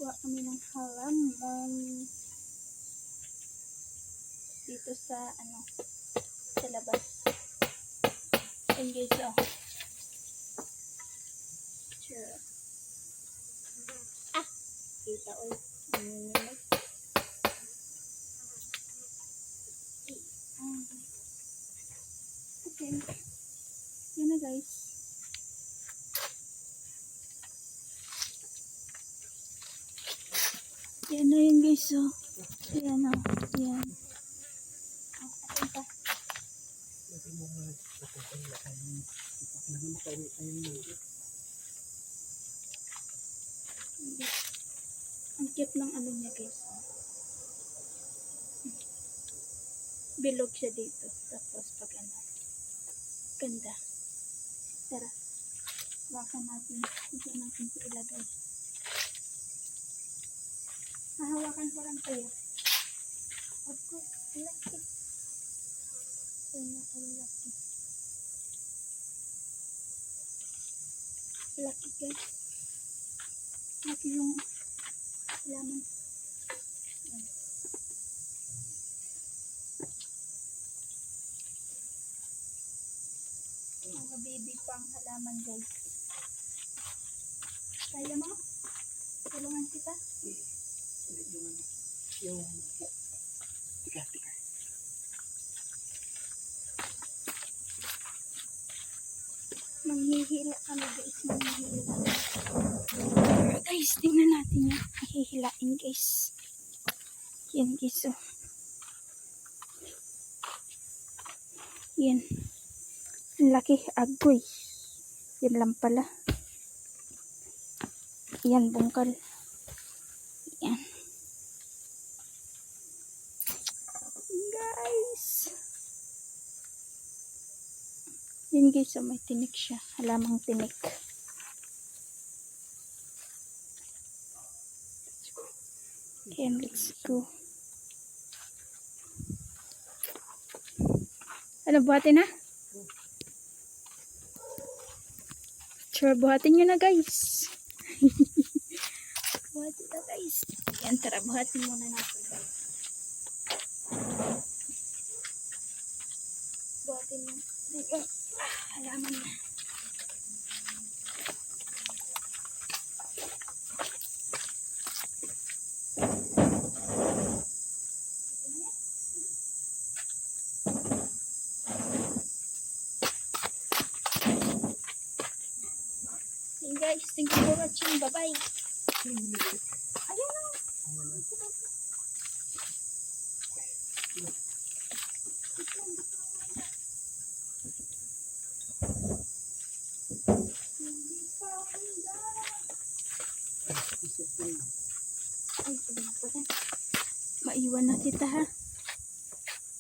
Gawa kami ng halaman dito sa sa labas. And guys, sure. Kita okay. Yan na guys. Yan na yun guys. Yan o. Yan. Atin pa. Ang cute ng niya guys. Bilog siya dito. Tapos pag ganda. Tara. Wakan natin. Ito natin ito ilagay. Hahawakan ko lang kayo. Ako, laki. Laki. Laki guys. Laki yung laman. Mga baby pang halaman guys. Kaya mo? Tulungan kita? Yung tika. Manghihila kami guys. Guys, tingnan natin yung hihilain guys. Yan guys. Yan. Ang laki, agoy. Yan lang pala. Yan, bungkal. Yan. Guys. Yan guys, may tinik siya. Halamang tinik. Okay, let's go. Ano, buhatin na? Sure, buhatin nyo na guys. Buhatin na guys. Yan, tara, buhatin muna natin guys. Buhatin mo. Halaman na. Guys, thank you for watching. Bye-bye. Ayun na. Maiwan na kita ha.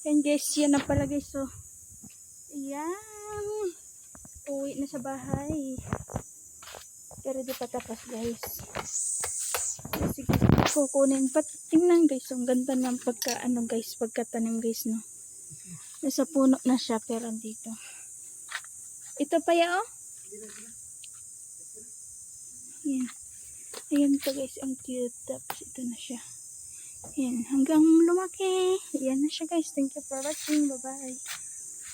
Yan guys, yan na pala guys. So, ayan. Uwi na sa bahay. Pero di pa tapos guys. Sige, kukunin pa. Tingnan guys, ang ganda ng pagkatanim guys, no. Nasa puno na siya pero dito. Ito pa ya Yan. Ayan pa guys, ang cute. Tapos ito na siya. Yan, hanggang lumaki. Yan na siya guys. Thank you for watching. Bye bye.